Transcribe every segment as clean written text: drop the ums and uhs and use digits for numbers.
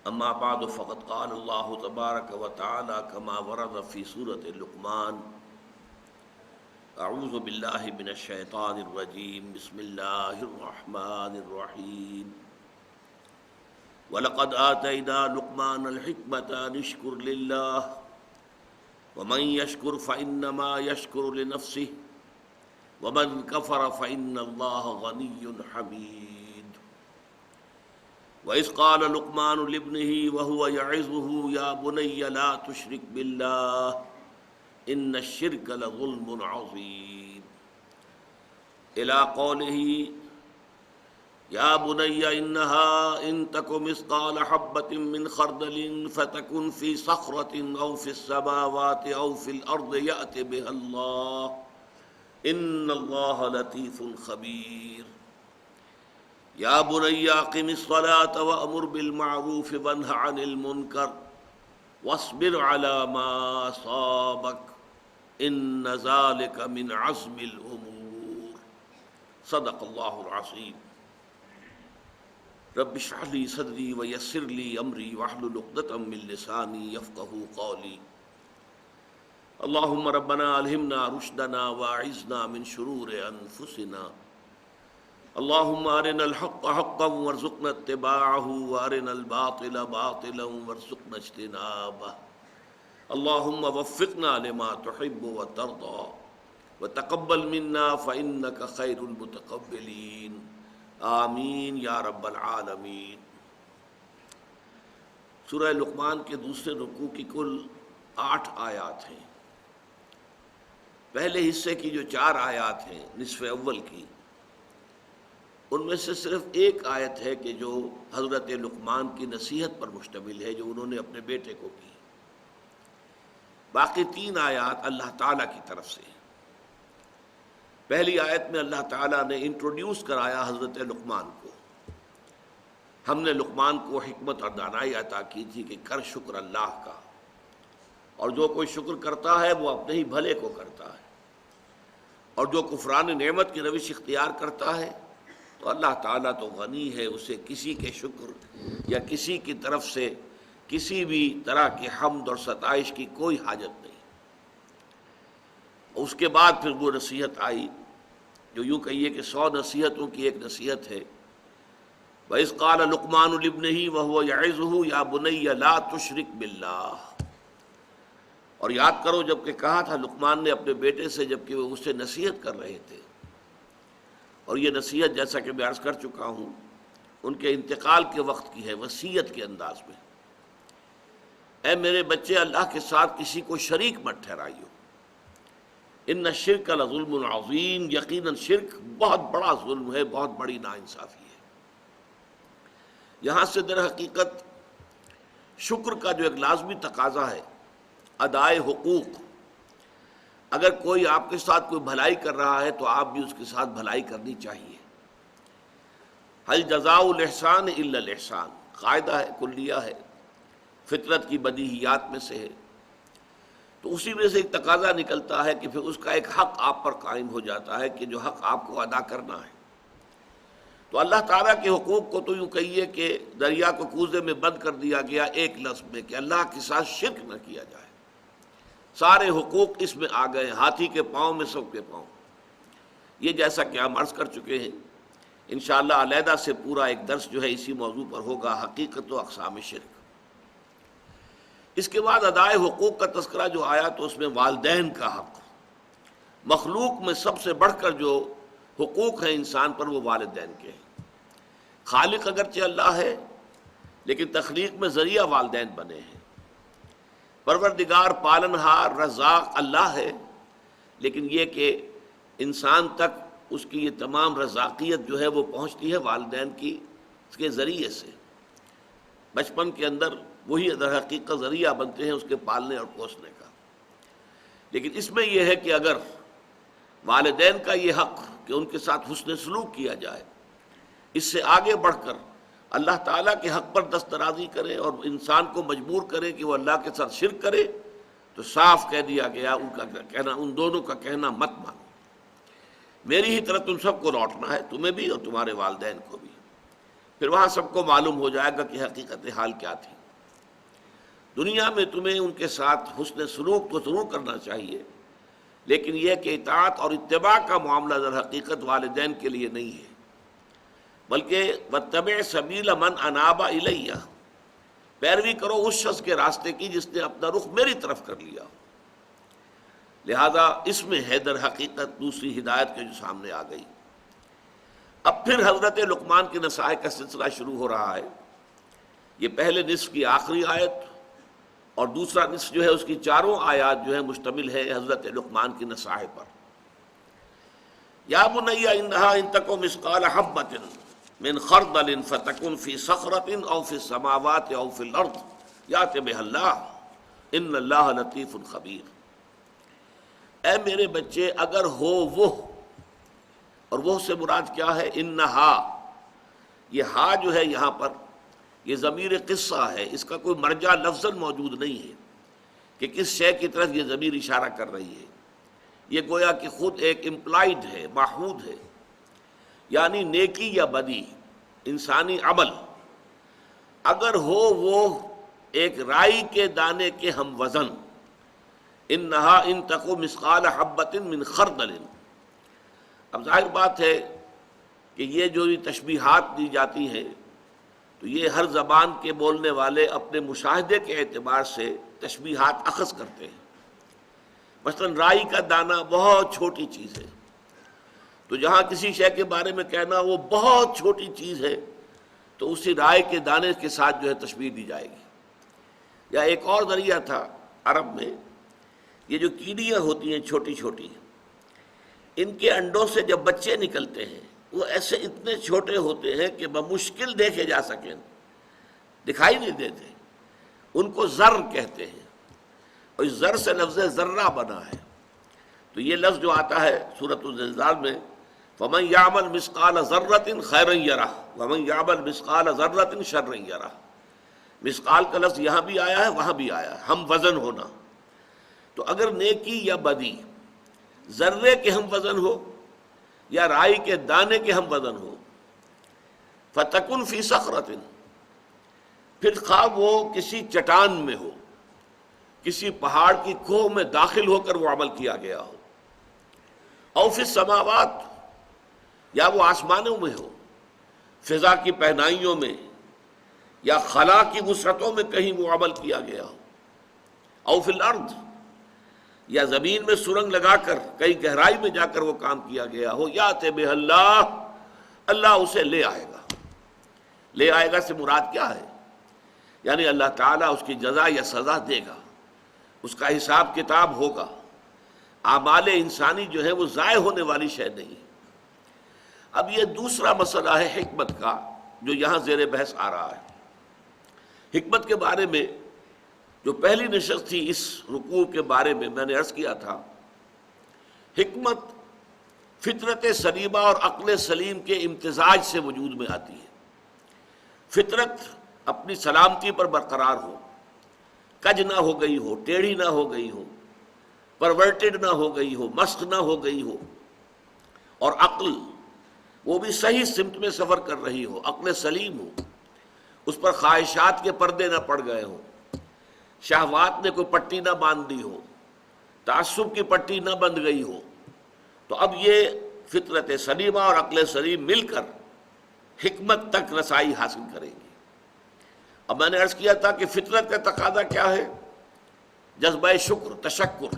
اما بعد فقد قال الله تبارك وتعالى كما ورد في سورة لقمان اعوذ باللہ من الشیطان الرجیم بسم اللہ الرحمن الرحیم وَلَقَدْ آتَيْنَا لُقْمَانَ الْحِكْمَةَ أَنِ اشْكُرْ لِلَّهِ وَمَنْ يَشْكُرْ فَإِنَّمَا يَشْكُرُ لِنَفْسِهِ وَمَنْ كَفَرَ فَإِنَّ اللَّهَ غَنِيٌّ حَمِيدٌ وَإِذْ قَالَ لُقْمَانُ لِابْنِهِ وَهُوَ يَعِظُهُ يَا بُنَيَّ لَا تُشْرِكْ بِاللَّهِ إِنَّ الشِّرْكَ لَظُلْمٌ عَظِيمٌ إِلَى قَوْلِهِ یا بنی انہا ان تک مثقال حبۃ من خردل فتکن فی صخرۃ او فی السماوات او فی الارض یأت بها اللہ ان اللہ لطیف خبیر یا بنی اقم الصلاة وأمر بالمعروف وانہ عن المنکر واصبر علی ما اصابک ان ذلک من عزم الامور صدق اللہ العظیم رب اشرح لي صدري ويسر لي امري واحلل عقدة من لساني يفقهوا قولي اللهم ربنا الهمنا رشدنا واعذنا من شرور انفسنا اللهم ارنا الحق حقا وارزقنا اتباعه وارنا الباطل باطلا وارزقنا اجتنابه اللهم وفقنا لما تحب وترضى وتقبل منا فإنك خير المتقبلين آمین یا رب العالمین۔ سورہ لقمان کے دوسرے رکوع کی کل 8 آیات ہیں۔ پہلے حصے کی جو 4 آیات ہیں نصف اول کی، ان میں سے صرف ایک آیت ہے کہ جو حضرت لقمان کی نصیحت پر مشتمل ہے جو انہوں نے اپنے بیٹے کو کی۔ باقی 3 آیات اللہ تعالیٰ کی طرف سے۔ پہلی آیت میں اللہ تعالیٰ نے انٹروڈیوس کرایا حضرت لقمان کو۔ ہم نے لقمان کو حکمت اور دانائی عطا کی تھی کہ کر شکر اللہ کا، اور جو کوئی شکر کرتا ہے وہ اپنے ہی بھلے کو کرتا ہے، اور جو کفران نعمت کی روش اختیار کرتا ہے تو اللہ تعالیٰ تو غنی ہے، اسے کسی کے شکر یا کسی کی طرف سے کسی بھی طرح کے حمد اور ستائش کی کوئی حاجت نہیں۔ اس کے بعد پھر وہ نصیحت آئی جو یوں کہیے کہ 100 نصیحتوں کی ایک نصیحت ہے۔ وَإِذْ قَالَ لُقْمَانُ لِابْنِهِ وَهُوَ يَعِظُهُ يَا بُنَيَّ لَا تُشْرِكْ بِاللَّهِ، اور یاد کرو جب کہ کہا تھا لقمان نے اپنے بیٹے سے جب کہ وہ اس سے نصیحت کر رہے تھے، اور یہ نصیحت جیسا کہ میں عرض کر چکا ہوں ان کے انتقال کے وقت کی ہے، وصیت کے انداز میں۔ اے میرے بچے، اللہ کے ساتھ کسی کو شریک مت ٹھہرائیو، ان الشرک لظلم عظیم، یقیناً شرک بہت بڑا ظلم ہے، بہت بڑی ناانصافی ہے۔ یہاں سے در حقیقت شکر کا جو ایک لازمی تقاضا ہے، ادائے حقوق، اگر کوئی آپ کے ساتھ کوئی بھلائی کر رہا ہے تو آپ بھی اس کے ساتھ بھلائی کرنی چاہیے۔ هل جزاء الاحسان الا الاحسان، قاعدہ ہے، کلیہ ہے، فطرت کی بدیہیات میں سے ہے۔ تو اسی میں سے ایک تقاضا نکلتا ہے کہ پھر اس کا ایک حق آپ پر قائم ہو جاتا ہے کہ جو حق آپ کو ادا کرنا ہے۔ تو اللہ تعالیٰ کے حقوق کو تو یوں کہیے کہ دریا کو کوزے میں بند کر دیا گیا ایک لفظ میں کہ اللہ کے ساتھ شرک نہ کیا جائے۔ سارے حقوق اس میں آ گئے، ہاتھی کے پاؤں میں سب کے پاؤں۔ یہ جیسا کہ ہم عرض کر چکے ہیں، انشاءاللہ علیحدہ سے پورا ایک درس جو ہے اسی موضوع پر ہوگا، حقیقت و اقسام شرک۔ اس کے بعد ادائے حقوق کا تذکرہ جو آیا تو اس میں والدین کا حق، مخلوق میں سب سے بڑھ کر جو حقوق ہیں انسان پر وہ والدین کے ہیں۔ خالق اگرچہ اللہ ہے لیکن تخلیق میں ذریعہ والدین بنے ہیں۔ پروردگار پالنہار رزاق اللہ ہے، لیکن یہ کہ انسان تک اس کی یہ تمام رزاقیت جو ہے وہ پہنچتی ہے والدین کی اس کے ذریعے سے۔ بچپن کے اندر وہی در حقیقت ذریعہ بنتے ہیں اس کے پالنے اور پوسنے کا۔ لیکن اس میں یہ ہے کہ اگر والدین کا یہ حق کہ ان کے ساتھ حسن سلوک کیا جائے، اس سے آگے بڑھ کر اللہ تعالیٰ کے حق پر دسترازی کرے اور انسان کو مجبور کرے کہ وہ اللہ کے ساتھ شرک کرے، تو صاف کہہ دیا گیا ان کا کہنا، ان دونوں کا کہنا مت مانو، میری ہی طرف تم سب کو لوٹنا ہے، تمہیں بھی اور تمہارے والدین کو بھی۔ پھر وہاں سب کو معلوم ہو جائے گا کہ حقیقت حال کیا تھی۔ دنیا میں تمہیں ان کے ساتھ حسن سلوک تو ضرور کرنا چاہیے، لیکن یہ کہ اطاعت اور اتباع کا معاملہ در حقیقت والدین کے لیے نہیں ہے، بلکہ واتبع سبیل من اناب الیہ، پیروی کرو اس شخص کے راستے کی جس نے اپنا رخ میری طرف کر لیا۔ لہذا اس میں ہے در حقیقت دوسری ہدایت کے جو سامنے آ گئی۔ اب پھر حضرت لقمان کی نصائح کا سلسلہ شروع ہو رہا ہے۔ یہ پہلے نصف کی آخری آیت اور دوسرا نصف جو ہے اس کی چاروں آیات جو ہے مشتمل ہے حضرت لقمان کی نصائح پر۔ یا بنی انہا ان تک مثقال حبۃ من خردل فتکن فی صخرۃ او فی السماوات او فی الارض یأت بها اللہ ان اللہ لطیف خبیر۔ اے میرے بچے، اگر ہو وہ، اور وہ سے مراد کیا ہے؟ انہا، یہ ہا جو ہے یہاں پر یہ ضمیر قصہ ہے، اس کا کوئی مرجع لفظاً موجود نہیں ہے کہ کس شے کی طرف یہ ضمیر اشارہ کر رہی ہے، یہ گویا کہ خود ایک امپلائڈ ہے، محمود ہے، یعنی نیکی یا بدی، انسانی عمل اگر ہو وہ ایک رائی کے دانے کے ہم وزن، انہا ان تکو مثقال حبۃ من خردل۔ اب ظاہر بات ہے کہ یہ جو تشبیہات دی جاتی ہیں تو یہ ہر زبان کے بولنے والے اپنے مشاہدے کے اعتبار سے تشبیہات اخذ کرتے ہیں۔ مثلا رائی کا دانہ بہت چھوٹی چیز ہے، تو جہاں کسی شے کے بارے میں کہنا وہ بہت چھوٹی چیز ہے تو اسی رائی کے دانے کے ساتھ جو ہے تشبیہ دی جائے گی۔ یا ایک اور ذریعہ تھا عرب میں، یہ جو کیڑیاں ہوتی ہیں چھوٹی چھوٹی، ان کے انڈوں سے جب بچے نکلتے ہیں وہ ایسے اتنے چھوٹے ہوتے ہیں کہ بمشکل دیکھے جا سکیں، دکھائی نہیں دیتے، ان کو ذر کہتے ہیں، اور اس ذر سے لفظ ذرہ بنا ہے۔ تو یہ لفظ جو آتا ہے سورۃ الزلزال میں، فَمَنْ يَعْمَلْ مِثْقَالَ ذَرَّةٍ خَيْرًا يَرَهُ وَمَنْ يَعْمَلْ مِثْقَالَ ذَرَّةٍ شَرًّا يَرَهُ۔ مثقال کا لفظ یہاں بھی آیا ہے وہاں بھی آیا ہے، ہم وزن ہونا۔ تو اگر نیکی یا بدی ذرے کے ہم وزن ہو یا رائی کے دانے کے ہم وزن ہو، فَتَكُنْ فِي صَخْرَةٍ، پھر خواہ وہ کسی چٹان میں ہو، کسی پہاڑ کی کوہ میں داخل ہو کر وہ عمل کیا گیا ہو، او فی السماوات، یا وہ آسمانوں میں ہو، فضا کی پہنائیوں میں یا خلا کی وسعتوں میں کہیں وہ عمل کیا گیا ہو، او فی الارض، یا زمین میں سرنگ لگا کر کئی گہرائی میں جا کر وہ کام کیا گیا ہو، یأت بہ اللہ، اللہ اسے لے آئے گا۔ لے آئے گا سے مراد کیا ہے؟ یعنی اللہ تعالیٰ اس کی جزا یا سزا دے گا، اس کا حساب کتاب ہوگا۔ اعمال انسانی جو ہے وہ ضائع ہونے والی شے نہیں۔ اب یہ دوسرا مسئلہ ہے حکمت کا جو یہاں زیر بحث آ رہا ہے۔ حکمت کے بارے میں جو پہلی نشست تھی اس رکوع کے بارے میں نے عرض کیا تھا، حکمت فطرت سلیمہ اور عقل سلیم کے امتزاج سے وجود میں آتی ہے۔ فطرت اپنی سلامتی پر برقرار ہو، کج نہ ہو گئی ہو، ٹیڑھی نہ ہو گئی ہو، پرورٹڈ نہ ہو گئی ہو، مسخ نہ ہو گئی ہو، اور عقل وہ بھی صحیح سمت میں سفر کر رہی ہو، عقل سلیم ہو، اس پر خواہشات کے پردے نہ پڑ گئے ہوں، شہوات نے کوئی پٹی نہ باندھ دی ہو، تعصب کی پٹی نہ بند گئی ہو، تو اب یہ فطرت سلیمہ اور عقل سلیم مل کر حکمت تک رسائی حاصل کریں گی۔ اب میں نے عرض کیا تھا کہ فطرت کا تقاضا کیا ہے؟ جذبہ شکر، تشکر،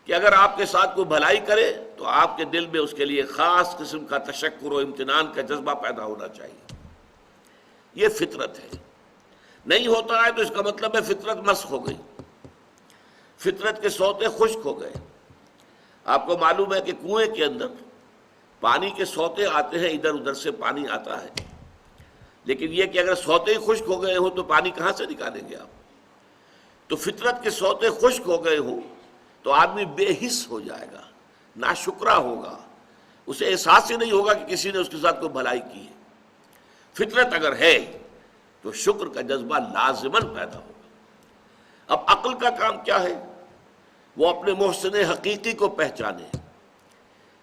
کہ اگر آپ کے ساتھ کوئی بھلائی کرے تو آپ کے دل میں اس کے لیے خاص قسم کا تشکر و امتنان کا جذبہ پیدا ہونا چاہیے۔ یہ فطرت ہے۔ نہیں ہوتا ہے تو اس کا مطلب ہے فطرت مسخ ہو گئی، فطرت کے سوتے خشک ہو گئے۔ آپ کو معلوم ہے کہ کنویں کے اندر پانی کے سوتے آتے ہیں، ادھر ادھر سے پانی آتا ہے، لیکن یہ کہ اگر سوتے ہی خشک ہو گئے ہوں تو پانی کہاں سے نکالیں گے آپ؟ تو فطرت کے سوتے خشک ہو گئے ہوں تو آدمی بے حس ہو جائے گا، ناشکرا ہوگا، اسے احساس ہی نہیں ہوگا کہ کسی نے اس کے ساتھ کوئی بھلائی کی ہے۔ فطرت اگر ہے تو شکر کا جذبہ لازماً پیدا ہوگا۔ اب عقل کا کام کیا ہے؟ وہ اپنے محسن حقیقی کو پہچانے،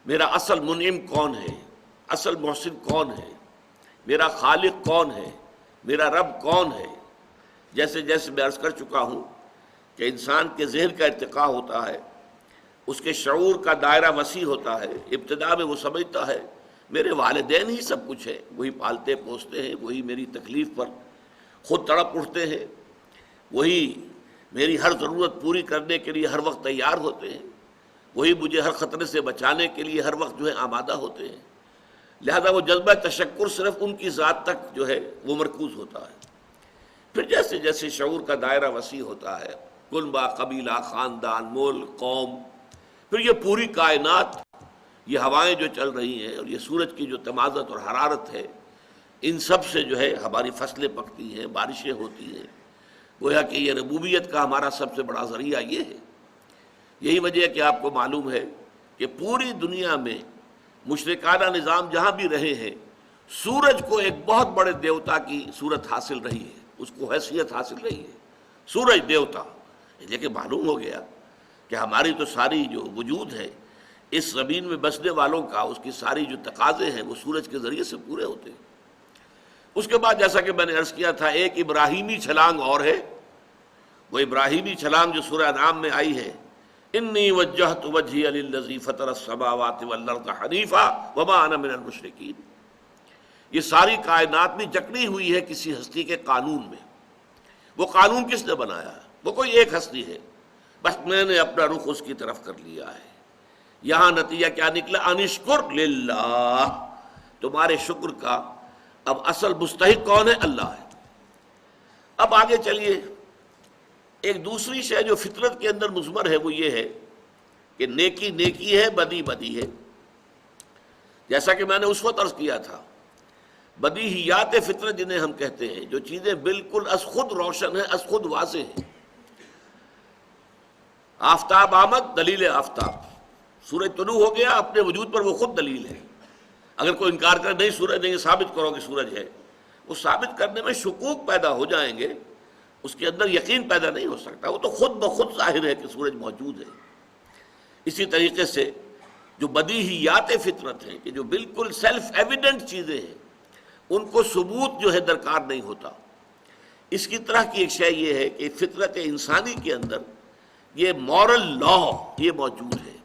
میرا اصل منعم کون ہے، اصل محسن کون ہے، میرا خالق کون ہے، میرا رب کون ہے۔ جیسے جیسے میں عرض کر چکا ہوں کہ انسان کے ذہن کا ارتقاء ہوتا ہے، اس کے شعور کا دائرہ وسیع ہوتا ہے، ابتدا میں وہ سمجھتا ہے میرے والدین ہی سب کچھ ہے، وہی پالتے پوستے ہیں، وہی میری تکلیف پر خود تڑپ اٹھتے ہیں، وہی میری ہر ضرورت پوری کرنے کے لیے ہر وقت تیار ہوتے ہیں، وہی مجھے ہر خطرے سے بچانے کے لیے ہر وقت آمادہ ہوتے ہیں، لہذا وہ جذبہ تشکر صرف ان کی ذات تک وہ مرکوز ہوتا ہے۔ پھر جیسے جیسے شعور کا دائرہ وسیع ہوتا ہے، کنبہ، قبیلہ، خاندان، ملک، قوم، پھر یہ پوری کائنات، یہ ہوائیں جو چل رہی ہیں اور یہ سورج کی جو تمازت اور حرارت ہے، ان سب سے ہماری فصلیں پکتی ہیں، بارشیں ہوتی ہیں۔ گویا کہ یہ ربوبیت کا ہمارا سب سے بڑا ذریعہ یہ ہے۔ یہی وجہ ہے کہ آپ کو معلوم ہے کہ پوری دنیا میں مشرکانہ نظام جہاں بھی رہے ہیں، سورج کو ایک بہت بڑے دیوتا کی صورت حاصل رہی ہے، اس کو حیثیت حاصل رہی ہے، سورج دیوتا۔ لیکن معلوم ہو گیا کہ ہماری تو ساری جو وجود ہے اس زمین میں بسنے والوں کا، اس کی ساری جو تقاضے ہیں وہ سورج کے ذریعے سے پورے ہوتے ہیں۔ اس کے بعد جیسا کہ میں نے عرض کیا تھا، ایک ابراہیمی چھلانگ اور ہے، وہ ابراہیمی چھلانگ جو سورہ انعام میں آئی ہے، انی وجہت وجہی للذی فطر السماوات والارض حنیفا وما انا من المشرکین۔ یہ ساری کائنات بھی جکڑی ہوئی ہے کسی ہستی کے قانون میں۔ وہ قانون کس نے بنایا ہے؟ وہ کوئی ایک ہستی ہے، بس میں نے اپنا رخ اس کی طرف کر لیا ہے۔ یہاں نتیجہ کیا نکلا؟ انشکر للہ، تمہارے شکر کا اب اصل مستحق کون ہے؟ اللہ ہے۔ اب آگے چلیے، ایک دوسری شے جو فطرت کے اندر مضمر ہے وہ یہ ہے کہ نیکی نیکی ہے، بدی بدی ہے۔ جیسا کہ میں نے اس وقت عرض کیا تھا، بدیہیات فطرت جنہیں ہم کہتے ہیں، جو چیزیں بالکل از خود روشن ہیں، از خود واضح ہیں۔ آفتاب آمد، دلیل آفتاب، سورج طلوع ہو گیا، اپنے وجود پر وہ خود دلیل ہے۔ اگر کوئی انکار کرے نہیں سورج نہیں، ثابت کرو کہ سورج ہے، وہ ثابت کرنے میں شکوک پیدا ہو جائیں گے، اس کے اندر یقین پیدا نہیں ہو سکتا، وہ تو خود بخود ظاہر ہے کہ سورج موجود ہے۔ اسی طریقے سے جو بدیہیات فطرت ہیں، کہ جو بالکل سیلف ایویڈنٹ چیزیں ہیں، ان کو ثبوت درکار نہیں ہوتا۔ اس کی طرح کی ایک شے یہ ہے کہ فطرت انسانی کے اندر یہ مورل لا یہ موجود ہے۔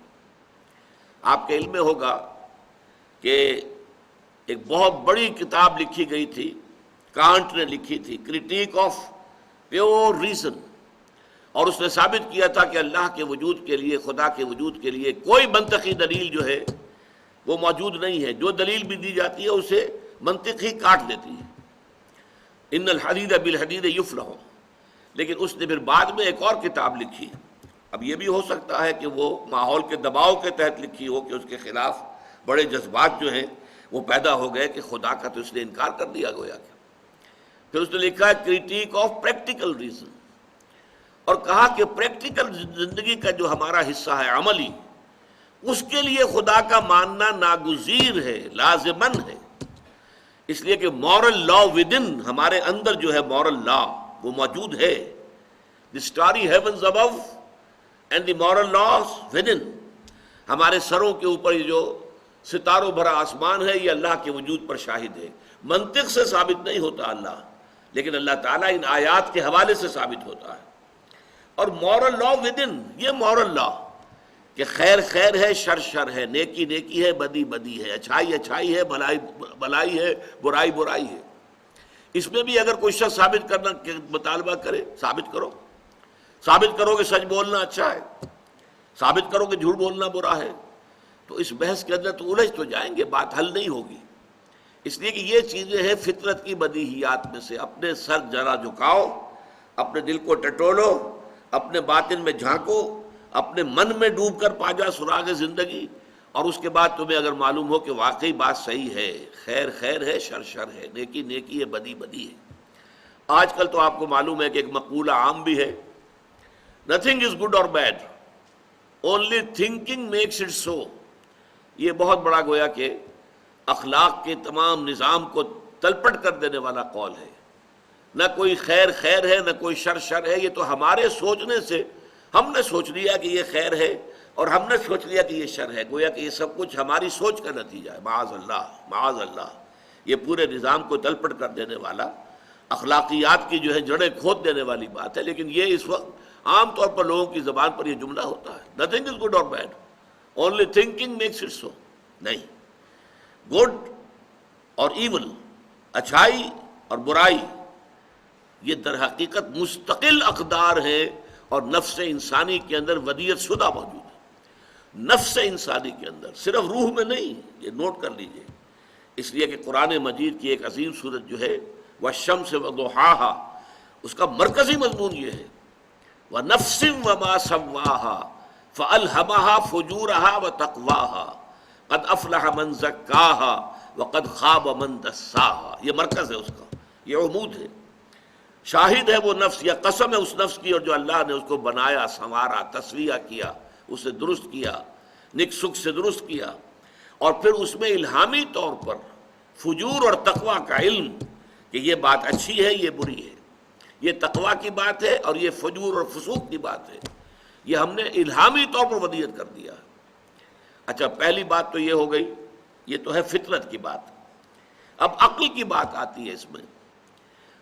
آپ کے علم میں ہوگا کہ ایک بہت بڑی کتاب لکھی گئی تھی، کانٹ نے لکھی تھی، کرٹیک آف پیور ریزن، اور اس نے ثابت کیا تھا کہ اللہ کے وجود کے لیے، خدا کے وجود کے لیے کوئی منطقی دلیل وہ موجود نہیں ہے۔ جو دلیل بھی دی جاتی ہے اسے منطق ہی کاٹ دیتی ہے۔ ان الحدید بالحدید یفلح، لیکن اس نے پھر بعد میں ایک اور کتاب لکھی۔ اب یہ بھی ہو سکتا ہے کہ وہ ماحول کے دباؤ کے تحت لکھی ہو کہ اس کے خلاف بڑے جذبات وہ پیدا ہو گئے کہ خدا کا تو اس نے انکار کر دیا گویا کہ۔ پھر اس نے لکھا ہے کرٹیک آف پریکٹیکل ریزن، اور کہا کہ پریکٹیکل زندگی کا جو ہمارا حصہ ہے عملی، اس کے لیے خدا کا ماننا ناگزیر ہے، لازمن ہے، اس لیے کہ مورل لا ودن، ہمارے اندر مورل لا وہ موجود ہے۔ The starry heavens above and the moral laws within, ہمارے سروں کے اوپر یہ جو ستاروں بھرا آسمان ہے، یہ اللہ کے وجود پر شاہد ہے۔ منطق سے ثابت نہیں ہوتا اللہ، لیکن اللہ تعالیٰ ان آیات کے حوالے سے ثابت ہوتا ہے۔ اور مورل لا ودن، یہ مورل لا کہ خیر خیر ہے، شر شر ہے، نیکی نیکی ہے، بدی بدی ہے، اچھائی اچھائی ہے، بھلائی بھلائی ہے، برائی برائی ہے۔ اس میں بھی اگر کوئی شخص ثابت کرنا کہ مطالبہ کرے، ثابت کرو، ثابت کرو کہ سچ بولنا اچھا ہے، ثابت کرو کہ جھوٹ بولنا برا ہے، تو اس بحث کے اندر تو الجھ تو جائیں گے، بات حل نہیں ہوگی۔ اس لیے کہ یہ چیزیں ہیں فطرت کی بدیہیات میں سے۔ اپنے سر ذرا جھکاؤ، اپنے دل کو ٹٹولو، اپنے باطن میں جھانکو، اپنے من میں ڈوب کر پا جا سراغ زندگی، اور اس کے بعد تمہیں اگر معلوم ہو کہ واقعی بات صحیح ہے، خیر خیر ہے، شر شر ہے، نیکی نیکی ہے، بدی بدی ہے۔ آج کل تو آپ کو معلوم ہے کہ ایک مقولہ عام بھی ہے، nothing is good or bad, only thinking makes it so۔ یہ بہت بڑا گویا کہ اخلاق کے تمام نظام کو تلپٹ کر دینے والا قول ہے۔ نہ کوئی خیر خیر ہے، نہ کوئی شر شر ہے، یہ تو ہمارے سوچنے سے ہم نے سوچ لیا کہ یہ خیر ہے، اور ہم نے سوچ لیا کہ یہ شر ہے، گویا کہ یہ سب کچھ ہماری سوچ کا نتیجہ ہے۔ معاذ اللہ، معاذ اللہ، یہ پورے نظام کو تلپٹ کر دینے والا اخلاقیات کی جو ہے جڑیں کھود دینے والی بات ہے، لیکن یہ اس وقت عام طور پر لوگوں کی زبان پر یہ جملہ ہوتا ہے، نتھنگ از گڈ اور bad, only thinking makes it so. نہیں، گڈ اور ایول، اچھائی اور برائی، یہ در حقیقت مستقل اقدار ہیں اور نفس انسانی کے اندر ودیت شدہ موجود ہے. نفس انسانی کے اندر، صرف روح میں نہیں، یہ نوٹ کر لیجئے. اس لیے کہ قرآن مجید کی ایک عظیم سورت جو ہے والشمس وضحاها، اس کا مرکزی مضمون یہ ہے وَنَفْسٍ وَمَا سَوَّاهَا فَأَلْهَمَهَا فُجُورَهَا وَتَقْوَاهَا قَدْ أَفْلَحَ مَنْ زَكَّاهَا وَقَدْ خَابَ مَنْ دَسَّاهَا. یہ مرکز ہے اس کا، یہ عمود ہے. شاہد ہے وہ نفس، یا قسم ہے اس نفس کی، اور جو اللہ نے اس کو بنایا، سنوارا، تسویہ کیا، اسے درست کیا، نک سک سے درست کیا، اور پھر اس میں الہامی طور پر فجور اور تقوی کا علم کہ یہ بات اچھی ہے، یہ بری ہے، یہ تقوی کی بات ہے اور یہ فجور اور فسوق کی بات ہے، یہ ہم نے الہامی طور پر ودیت کر دیا. اچھا، پہلی بات تو یہ ہو گئی، یہ تو ہے فطرت کی بات. اب عقل کی بات آتی ہے. اس میں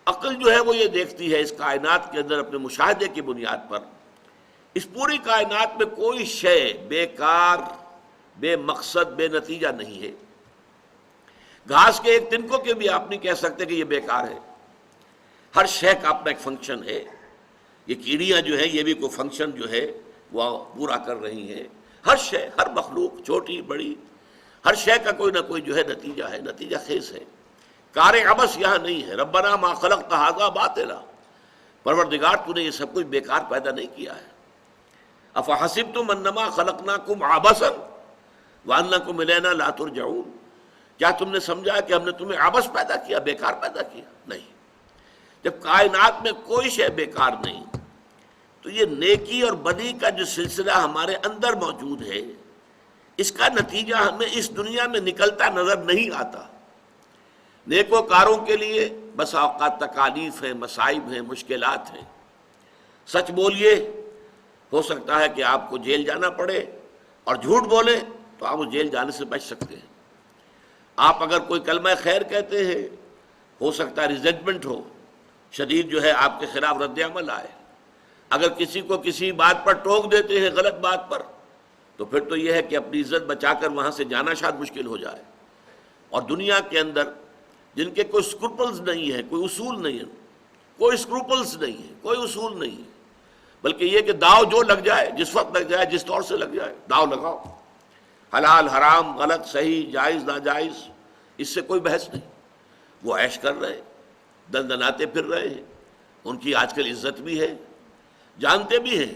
عقل جو ہے وہ یہ دیکھتی ہے اس کائنات کے اندر اپنے مشاہدے کی بنیاد پر، اس پوری کائنات میں کوئی شے بیکار، بے مقصد، بے نتیجہ نہیں ہے. گھاس کے ایک تنکوں کے بھی آپ نہیں کہہ سکتے کہ یہ بیکار ہے. ہر شے کا اپنا ایک فنکشن ہے. یہ کیڑیاں جو ہیں یہ بھی کوئی فنکشن جو ہے وہ پورا کر رہی ہیں. ہر شے، ہر مخلوق، چھوٹی بڑی، ہر شے کا کوئی نہ کوئی جو ہے نتیجہ ہے، نتیجہ خیز ہے. کار عبث یہاں نہیں ہے. ربنا ما خلقت ھذا باطلا، پروردگار تو نے یہ سب کچھ بیکار پیدا نہیں کیا ہے. افحسبتم انما خلقناکم عبثا وانکم الینا لا ترجعون، کیا تم نے سمجھا کہ ہم نے تمہیں عبث پیدا کیا، بیکار پیدا کیا؟ نہیں. جب کائنات میں کوئی شے بیکار نہیں تو یہ نیکی اور بدی کا جو سلسلہ ہمارے اندر موجود ہے، اس کا نتیجہ ہمیں اس دنیا میں نکلتا نظر نہیں آتا. نیکوکاروں کے لیے بس اوقات تکالیف ہیں، مصائب ہیں، مشکلات ہیں. سچ بولیے، ہو سکتا ہے کہ آپ کو جیل جانا پڑے، اور جھوٹ بولیں تو آپ اس جیل جانے سے بچ سکتے ہیں. آپ اگر کوئی کلمہ خیر کہتے ہیں، ہو سکتا ہے ریزنٹمنٹ ہو، شدید جو ہے آپ کے خلاف رد عمل آئے. اگر کسی کو کسی بات پر ٹوک دیتے ہیں، غلط بات پر، تو پھر تو یہ ہے کہ اپنی عزت بچا کر وہاں سے جانا شاید مشکل ہو جائے. اور دنیا کے اندر جن کے کوئی اسکروپلز نہیں ہے، کوئی اصول نہیں ہے، کوئی اسکروپلز نہیں ہے، کوئی اصول نہیں ہے، بلکہ یہ کہ داؤ جو لگ جائے، جس وقت لگ جائے، جس طور سے لگ جائے، داؤ لگاؤ. حلال حرام، غلط صحیح، جائز ناجائز، اس سے کوئی بحث نہیں. وہ عیش کر رہے، دندناتے پھر رہے ہیں. ان کی آج کل عزت بھی ہے. جانتے بھی ہیں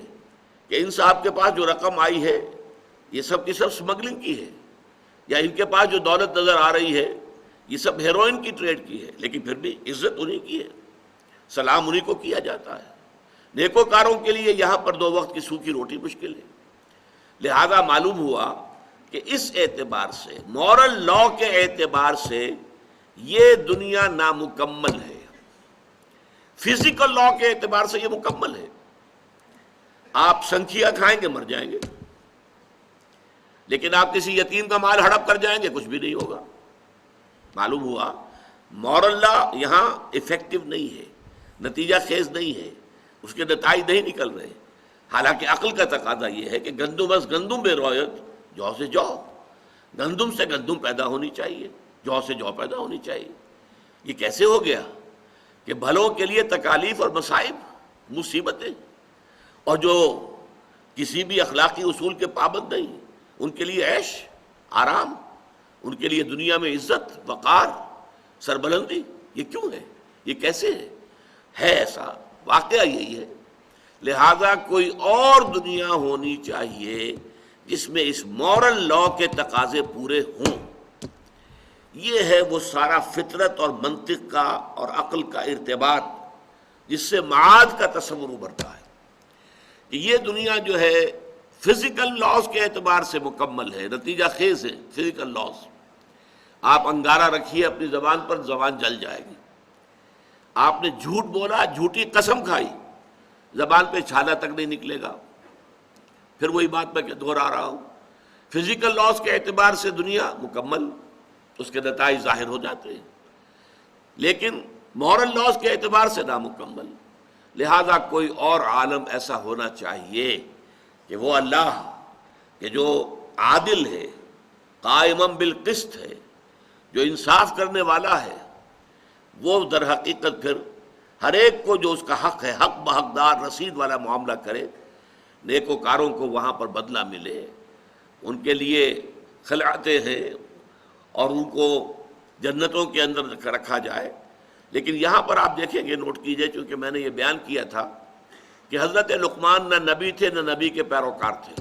کہ ان صاحب کے پاس جو رقم آئی ہے یہ سب کی سب سمگلنگ کی ہے، یا ان کے پاس جو دولت نظر آ رہی ہے یہ سب ہیروئن کی ٹریڈ کی ہے، لیکن پھر بھی عزت انہی کی ہے، سلام انہی کو کیا جاتا ہے. نیکوکاروں کے لیے یہاں پر 2 وقت کی سوکھی روٹی مشکل ہے. لہذا معلوم ہوا کہ اس اعتبار سے، مورل لا کے اعتبار سے یہ دنیا نامکمل ہے. فزیکل لا کے اعتبار سے یہ مکمل ہے. آپ سنکھیا کھائیں گے مر جائیں گے، لیکن آپ کسی یتیم کا مال ہڑپ کر جائیں گے کچھ بھی نہیں ہوگا. معلوم ہوا مورل لا یہاں افیکٹو نہیں ہے، نتیجہ خیز نہیں ہے، اس کے نتائج نہیں نکل رہے. حالانکہ عقل کا تقاضا یہ ہے کہ گندم از گندم بے رویت، جو سے جو، گندم سے گندم پیدا ہونی چاہیے، جو سے جو پیدا ہونی چاہیے. یہ کیسے ہو گیا کہ بھلوں کے لیے تکالیف اور مصائب، مصیبتیں، اور جو کسی بھی اخلاقی اصول کے پابند نہیں، ان کے لیے عیش، آرام، ان کے لیے دنیا میں عزت، وقار، سربلندی. یہ کیوں ہے؟ یہ کیسے ہے ایسا؟ واقعہ یہی ہے. لہذا کوئی اور دنیا ہونی چاہیے جس میں اس مورل لا کے تقاضے پورے ہوں. یہ ہے وہ سارا فطرت اور منطق کا اور عقل کا ارتباط جس سے معاد کا تصور ابھرتا ہے کہ یہ دنیا جو ہے فزیکل لاز کے اعتبار سے مکمل ہے، نتیجہ خیز ہے. فزیکل لاز، آپ انگارہ رکھیے اپنی زبان پر، زبان جل جائے گی. آپ نے جھوٹ بولا، جھوٹی قسم کھائی، زبان پہ چھالا تک نہیں نکلے گا. پھر وہی بات میں دہرا رہا ہوں، فزیکل لاز کے اعتبار سے دنیا مکمل، اس کے نتائج ظاہر ہو جاتے ہیں. لیکن مورل لاز کے اعتبار سے نامکمل. لہذا کوئی اور عالم ایسا ہونا چاہیے کہ وہ اللہ کہ جو عادل ہے، قائم بالقسط ہے، جو انصاف کرنے والا ہے، وہ در حقیقت پھر ہر ایک کو جو اس کا حق ہے حق بحقدار رسید والا معاملہ کرے، نیکوکاروں کو وہاں پر بدلہ ملے، ان کے لیے خلعتیں ہیں اور ان کو جنتوں کے اندر رکھا جائے. لیکن یہاں پر آپ دیکھیں گے، نوٹ کیجئے، چونکہ میں نے یہ بیان کیا تھا کہ حضرت لقمان نہ نبی تھے نہ نبی کے پیروکار تھے،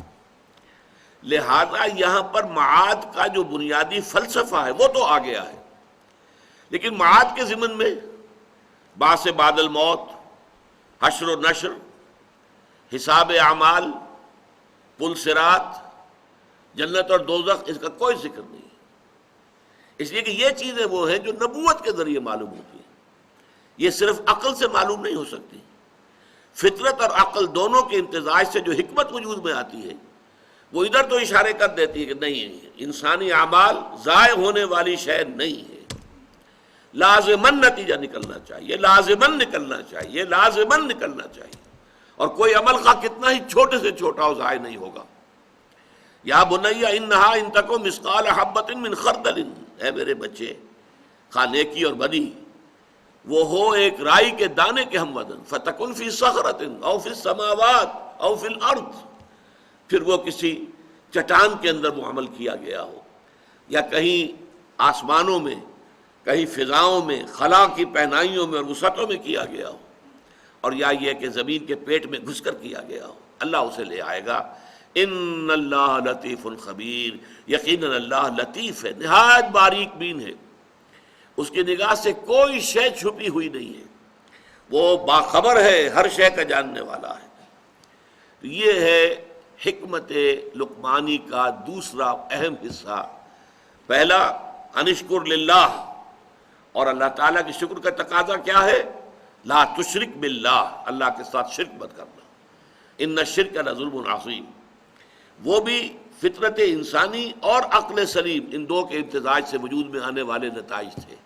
لہذا یہاں پر معاد کا جو بنیادی فلسفہ ہے وہ تو آ گیا ہے، لیکن معاد کے ضمن میں بعث بعد الموت، حشر و نشر، حساب اعمال، پل صراط، جنت اور دوزخ، اس کا کوئی ذکر نہیں ہے. اس لیے کہ یہ چیزیں وہ ہیں جو نبوت کے ذریعے معلوم ہوتی ہیں، یہ صرف عقل سے معلوم نہیں ہو سکتی. فطرت اور عقل دونوں کے امتزاج سے جو حکمت وجود میں آتی ہے وہ ادھر تو اشارے کر دیتی ہے کہ نہیں، انسانی اعمال ضائع ہونے والی شے نہیں ہے، لازماً نتیجہ نکلنا چاہیے، لازماً نکلنا چاہیے، لازماً نکلنا چاہیے، اور کوئی عمل خواہ کتنا ہی چھوٹے سے چھوٹا ہو ضائع نہیں ہوگا. یا بنی انہا ان تکو مثقال حبۃ من خردل، اے میرے بچے، خواہ نیکی اور بدی وہ ہو ایک رائی کے دانے کے ہم وزن، فتکن فی صخرۃ او فی السماوات او فی الارض، پھر وہ کسی چٹان کے اندر وہ عمل کیا گیا ہو، یا کہیں آسمانوں میں، کہیں فضاؤں میں، خلا کی پہنائیوں میں اور وسعتوں میں کیا گیا ہو، اور یا یہ کہ زمین کے پیٹ میں گھس کر کیا گیا ہو، اللہ اسے لے آئے گا. ان اللہ لطیف خبیر، یقیناً اللہ لطیف ہے، نہایت باریک بین ہے، اس کی نگاہ سے کوئی شے چھپی ہوئی نہیں ہے، وہ باخبر ہے، ہر شے کا جاننے والا ہے. یہ ہے حکمت لقمانی کا دوسرا اہم حصہ. پہلا انشکر للہ، اور اللہ تعالیٰ کی شکر کا تقاضا کیا ہے؟ لا تشرک باللہ، اللہ کے ساتھ شرک مت کرنا. ان الشرک لظلم عظیم، وہ بھی فطرت انسانی اور عقل سلیم، ان دو کے امتزاج سے وجود میں آنے والے نتائج تھے.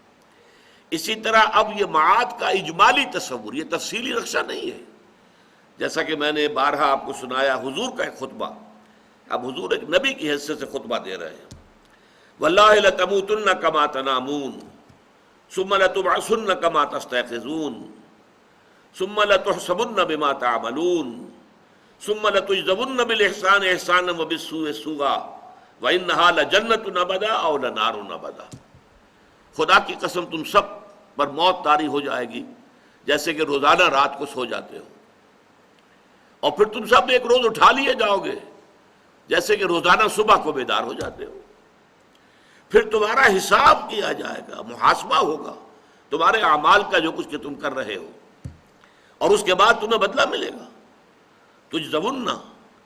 اسی طرح اب یہ معاد کا اجمالی تصور، یہ تفصیلی نقشہ نہیں ہے. جیسا کہ میں نے بارہا آپ کو سنایا حضور کا ایک خطبہ، اب حضور ایک نبی کی حیثیت سے خطبہ دے رہے ہیں. واللہ لتموتن کما تنامون ثم لتبعثن کما تستيقظون ثم لتحسبن بما تعملون ثم لتجزون بالاحسان احسانا وبالسوء سوءا وانها لجنۃ ابدا او لنار ابدا. خدا کی قسم تم سب پر موت طاری ہو جائے گی جیسے کہ روزانہ رات کو سو جاتے ہو، اور پھر تم سب ایک روز اٹھا لیے جاؤ گے جیسے کہ روزانہ صبح کو بیدار ہو جاتے ہو. پھر تمہارا حساب کیا جائے گا، محاسبہ ہوگا تمہارے اعمال کا جو کچھ کہ تم کر رہے ہو، اور اس کے بعد تمہیں بدلہ ملے گا. تجزون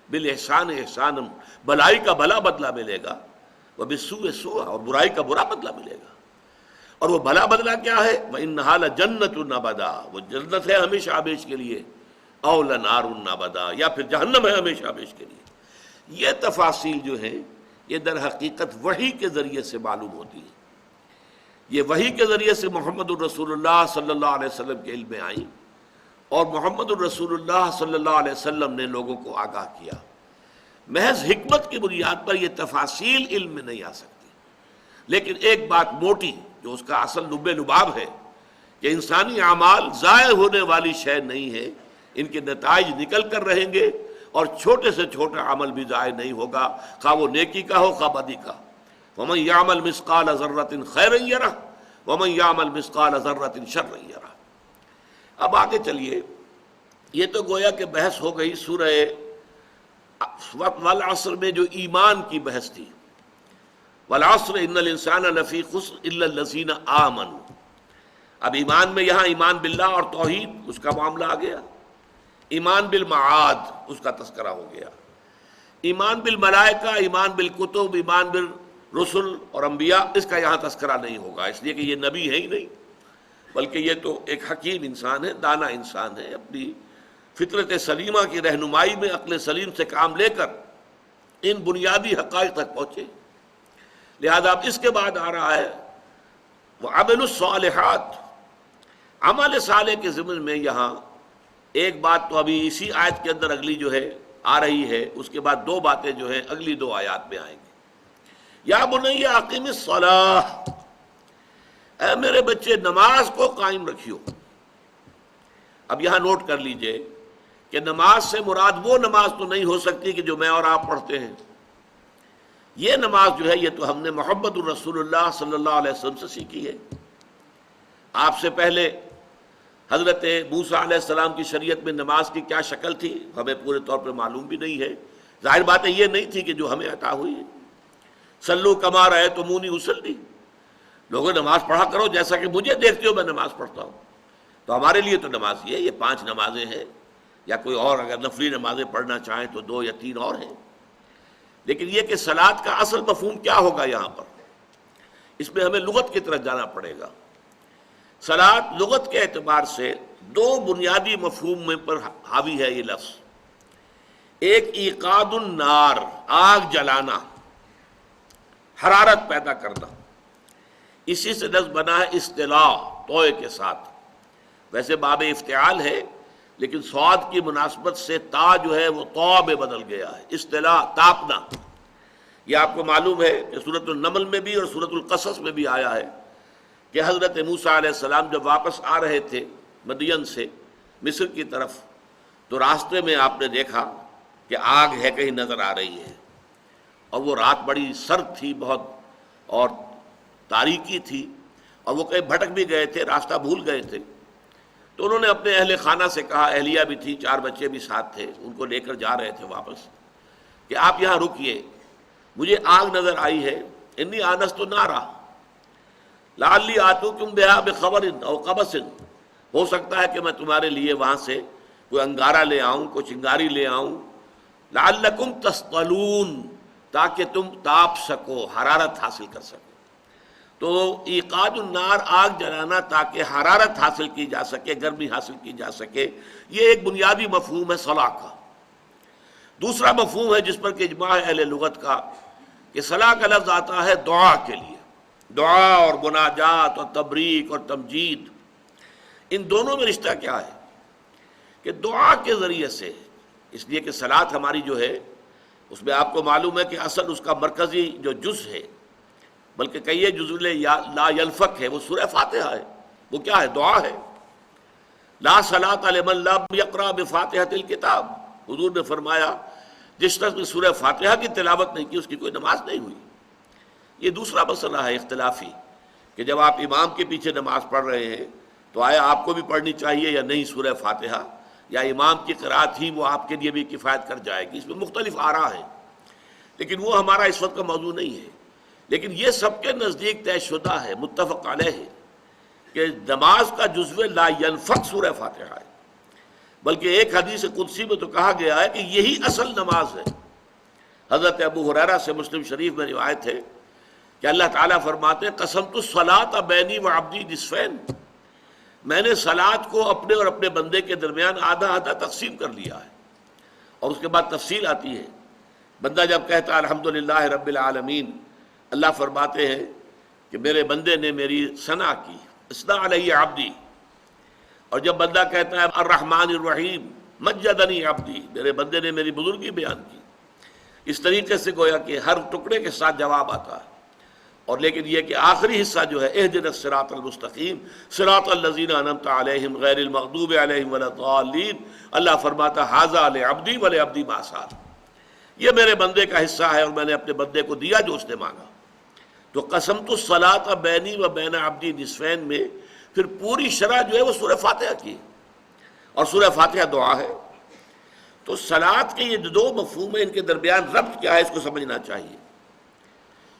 بالاحسان احسانا، بھلائی کا بھلا بدلہ ملے گا، وبالسوء سوءا، اور برائی کا برا بدلہ ملے گا. اور وہ بھلا بدلہ کیا ہے؟ وَإِنَّهَا لَجَنَّةٌ أَبَدًا، وہ جنت ہے ہمیشہ ہمیش کے لیے، او لنار أَبَدًا، یا پھر جہنم ہے ہمیشہ ہمیش کے لیے. یہ تفاصیل جو ہیں یہ در حقیقت وحی کے ذریعے سے معلوم ہوتی ہے. یہ وحی کے ذریعے سے محمد الرسول اللہ صلی اللہ علیہ وسلم کے علم میں آئیں، اور محمد الرسول اللہ صلی اللہ علیہ وسلم نے لوگوں کو آگاہ کیا. محض حکمت کی بنیاد پر یہ تفاصیل علم میں نہیں آ سکتی. لیکن ایک بات موٹی جو اس کا اصل لب لباب ہے کہ انسانی اعمال ضائع ہونے والی شے نہیں ہے، ان کے نتائج نکل کر رہیں گے، اور چھوٹے سے چھوٹا عمل بھی ضائع نہیں ہوگا، خواہ وہ نیکی کا ہو خواہ بدی کا. وَمَن يَعْمَلْ مِثْقَالَ ذَرَّةٍ خَيْرًا يَرَهُ وَمَن يَعْمَلْ مِثْقَالَ ذَرَّةٍ شَرًّا يَرَهُ. اب آگے چلیے، یہ تو گویا کہ بحث ہو گئی سورہ والعصر میں جو ایمان کی بحث تھی. والعصر ان الانسان لفی خسر الا الذین آمنوا. اب ایمان میں یہاں ایمان باللہ اور توحید اس کا معاملہ آ گیا. ایمان بالمعاد اس کا تذکرہ ہو گیا. ایمان بالملائکہ، ایمان بالکتب، ایمان بالرسل اور انبیاء، اس کا یہاں تذکرہ نہیں ہوگا، اس لیے کہ یہ نبی ہے ہی نہیں، بلکہ یہ تو ایک حکیم انسان ہے، دانا انسان ہے، اپنی فطرت سلیمہ کی رہنمائی میں عقل سلیم سے کام لے کر ان بنیادی حقائق تک پہنچے. لہذا اب اس کے بعد آ رہا ہے وَعَمِلُوا الصَّالِحَاتِ، عمل صالح کے ضمن میں یہاں ایک بات تو ابھی اسی آیت کے اندر اگلی جو ہے آ رہی ہے، اس کے بعد دو باتیں جو ہیں اگلی دو آیات میں آئیں گی۔ یا بنی اقیم الصلاۃ، اے میرے بچے نماز کو قائم رکھیو۔ اب یہاں نوٹ کر لیجئے کہ نماز سے مراد وہ نماز تو نہیں ہو سکتی کہ جو میں اور آپ پڑھتے ہیں۔ یہ نماز جو ہے یہ تو ہم نے محمد الرسول اللہ صلی اللہ علیہ وسلم سے سیکھی ہے۔ آپ سے پہلے حضرت موسیٰ علیہ السلام کی شریعت میں نماز کی کیا شکل تھی ہمیں پورے طور پر معلوم بھی نہیں ہے۔ ظاہر بات ہے یہ نہیں تھی کہ جو ہمیں عطا ہوئی ہے۔ صلو کما رأیتمونی اصلی، لوگوں نماز پڑھا کرو جیسا کہ مجھے دیکھتے ہو میں نماز پڑھتا ہوں۔ تو ہمارے لیے تو نماز یہ 5 نمازیں ہیں، یا کوئی اور اگر نفلی نمازیں پڑھنا چاہیں تو 2 یا 3 اور ہیں۔ لیکن یہ کہ صلاۃ کا اصل مفہوم کیا ہوگا یہاں پر، اس میں ہمیں لغت کی طرف جانا پڑے گا۔ صلاۃ لغت کے اعتبار سے 2 بنیادی مفہوم میں پر حاوی ہے یہ لفظ۔ ایک ایقاد النار، آگ جلانا، حرارت پیدا کرنا، اسی سے لفظ بنا ہے اصطلاح توئے کے ساتھ۔ ویسے باب افتعال ہے لیکن صاد کی مناسبت سے تا جو ہے وہ طا میں بدل گیا ہے، اصطلاح تاپنا۔ یہ آپ کو معلوم ہے کہ سورۃ النمل میں بھی اور سورۃ القصص میں بھی آیا ہے کہ حضرت موسیٰ علیہ السلام جب واپس آ رہے تھے مدین سے مصر کی طرف، تو راستے میں آپ نے دیکھا کہ آگ ہے کہیں نظر آ رہی ہے، اور وہ رات بڑی سرد تھی بہت اور تاریکی تھی، اور وہ کہیں بھٹک بھی گئے تھے، راستہ بھول گئے تھے۔ تو انہوں نے اپنے اہل خانہ سے کہا، اہلیہ بھی تھی، 4 بچے بھی ساتھ تھے، ان کو لے کر جا رہے تھے واپس، کہ آپ یہاں رکیے، مجھے آگ نظر آئی ہے، انی آنست نارا لعلی آتوکم بہا بخبر او قبس، ہو سکتا ہے کہ میں تمہارے لیے وہاں سے کوئی انگارہ لے آؤں، کوئی چنگاری لے آؤں، لعلکم تسطلون، تاکہ تم تاپ سکو، حرارت حاصل کر سکو۔ تو ایقاد النار، آگ جلانا تاکہ حرارت حاصل کی جا سکے، گرمی حاصل کی جا سکے، یہ ایک بنیادی مفہوم ہے صلاح کا۔ دوسرا مفہوم ہے جس پر کہ اجماع ہے اہل لغت کا، کہ صلاح کا لفظ آتا ہے دعا کے لیے، دعا اور مناجات اور تبریک اور تمجید، ان دونوں میں رشتہ کیا ہے کہ دعا کے ذریعے سے، اس لیے کہ صلاۃ ہماری جو ہے اس میں آپ کو معلوم ہے کہ اصل اس کا مرکزی جو جز ہے، بلکہ کئی جزء لا یلفق ہے، وہ سورہ فاتحہ ہے۔ وہ کیا ہے؟ دعا ہے۔ لا صلاۃ لمن لم یقرأ بفاتحۃ الکتاب، حضور نے فرمایا جس شخص نے سورہ فاتحہ کی تلاوت نہیں کی اس کی کوئی نماز نہیں ہوئی۔ یہ دوسرا مسئلہ ہے اختلافی، کہ جب آپ امام کے پیچھے نماز پڑھ رہے ہیں تو آیا آپ کو بھی پڑھنی چاہیے یا نہیں سورہ فاتحہ، یا امام کی قرأت ہی وہ آپ کے لیے بھی کفایت کر جائے گی؟ اس میں مختلف آراء ہیں، لیکن وہ ہمارا اس وقت کا موضوع نہیں ہے۔ لیکن یہ سب کے نزدیک طے شدہ ہے، متفق علیہ ہے، کہ نماز کا جزو لا ینفق سورہ فاتحہ ہے۔ بلکہ ایک حدیث قدسی میں تو کہا گیا ہے کہ یہی اصل نماز ہے۔ حضرت ابو ہریرہ سے مسلم شریف میں روایت ہے کہ اللہ تعالیٰ فرماتے ہیں، قسمت الصلاۃ بینی و عبدی نصفین، میں نے صلاۃ کو اپنے اور اپنے بندے کے درمیان آدھا آدھا تقسیم کر لیا ہے۔ اور اس کے بعد تفصیل آتی ہے، بندہ جب کہتا ہے الحمدللہ رب العالمین، اللہ فرماتے ہیں کہ میرے بندے نے میری ثنا کی، اثنا علیہ عبدی، اور جب بندہ کہتا ہے الرحمن الرحیم مجدنی عبدی، میرے بندے نے میری بزرگی بیان کی۔ اس طریقے سے گویا کہ ہر ٹکڑے کے ساتھ جواب آتا ہے۔ اور لیکن یہ کہ آخری حصہ جو ہے اہدنا الصراط المستقیم صراط الذین انعمت علیہم غیر المغضوب علیہم ولا الضالین، اللہ فرماتا ھذا لعبدی ولعبدی ما سأل، یہ میرے بندے کا حصہ ہے اور میں نے اپنے بندے کو دیا جو اس نے مانگا۔ تو قسمت الصلاۃ بینی و بین عبدی نصفین میں پھر پوری شرح جو ہے وہ سورہ فاتحہ کی، اور سورہ فاتحہ دعا ہے۔ تو صلاۃ کے یہ 2 مفہوم ہیں، ان کے درمیان ربط کیا ہے اس کو سمجھنا چاہیے۔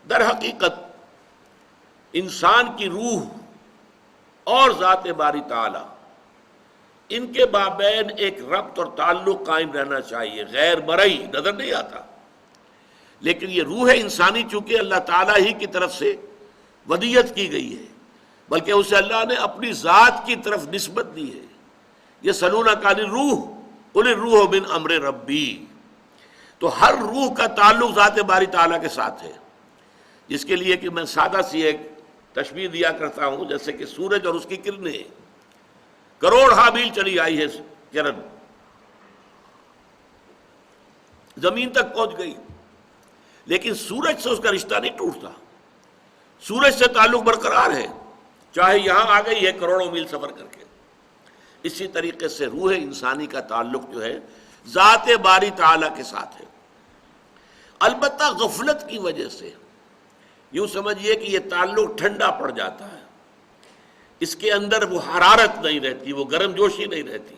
در حقیقت انسان کی روح اور ذات باری تعالی، ان کے مابین ایک ربط اور تعلق قائم رہنا چاہیے، غیر مرئی نظر نہیں آتا، لیکن یہ روح انسانی چونکہ اللہ تعالیٰ ہی کی طرف سے ودیت کی گئی ہے، بلکہ اسے اللہ نے اپنی ذات کی طرف نسبت دی ہے۔ یہ سلونک عن الروح قل الروح من امر ربی، تو ہر روح کا تعلق ذات باری تعالیٰ کے ساتھ ہے، جس کے لیے کہ میں سادہ سی ایک تشبیہ دیا کرتا ہوں، جیسے کہ سورج اور اس کی کرنیں، کروڑ میل چلی آئی ہے کرن، زمین تک پہنچ گئی، لیکن سورج سے اس کا رشتہ نہیں ٹوٹتا، سورج سے تعلق برقرار ہے، چاہے یہاں آ گئی ہے کروڑوں میل سفر کر کے۔ اسی طریقے سے روح انسانی کا تعلق جو ہے ذات باری تعالیٰ کے ساتھ ہے، البتہ غفلت کی وجہ سے یوں سمجھیے کہ یہ تعلق ٹھنڈا پڑ جاتا ہے، اس کے اندر وہ حرارت نہیں رہتی، وہ گرم جوشی نہیں رہتی،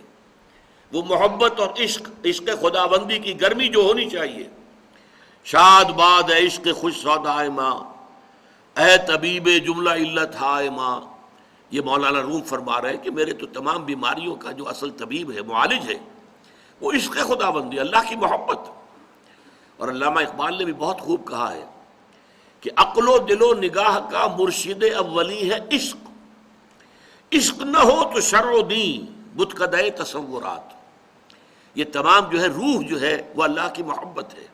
وہ محبت اور عشق خداوندی کی گرمی جو ہونی چاہیے۔ شاد باد ہے عشق خوش سودائے ماں، اے طبیب جملہ علت ہائے ماں۔ یہ مولانا روم فرما رہے ہیں کہ میرے تو تمام بیماریوں کا جو اصل طبیب ہے، معالج ہے، وہ عشق خداوندی، اللہ کی محبت۔ اور علامہ اقبال نے بھی بہت خوب کہا ہے کہ عقل و دل و نگاہ کا مرشد اولی ہے عشق، عشق نہ ہو تو شرع و دین بت قدے تصورات۔ یہ تمام جو ہے روح جو ہے وہ اللہ کی محبت ہے،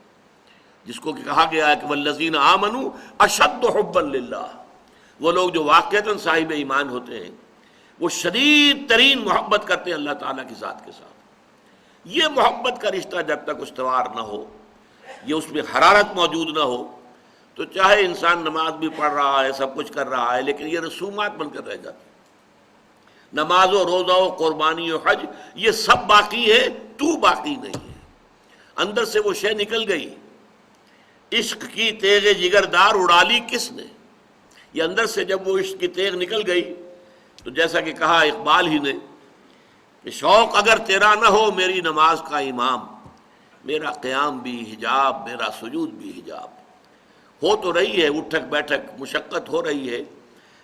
جس کو کہا گیا ہے کہ والذین آمنوا اشد حبا للہ، وہ لوگ جو واقعتاً صاحب ایمان ہوتے ہیں وہ شدید ترین محبت کرتے ہیں اللہ تعالیٰ کی ذات کے ساتھ۔ یہ محبت کا رشتہ جب تک استوار نہ ہو، یہ اس میں حرارت موجود نہ ہو، تو چاہے انسان نماز بھی پڑھ رہا ہے، سب کچھ کر رہا ہے، لیکن یہ رسومات بن کر رہ جاتی۔ نماز و روزہ و قربانی و حج یہ سب باقی ہے، تو باقی نہیں ہے۔ اندر سے وہ شے نکل گئی، عشق کی تیغ جگردار اڑا لی کس نے؟ یہ اندر سے جب وہ عشق کی تیغ نکل گئی تو جیسا کہ کہا اقبال ہی نے کہ شوق اگر تیرا نہ ہو میری نماز کا امام، میرا قیام بھی حجاب میرا سجود بھی حجاب۔ ہو تو رہی ہے اٹھک بیٹھک، مشقت ہو رہی ہے،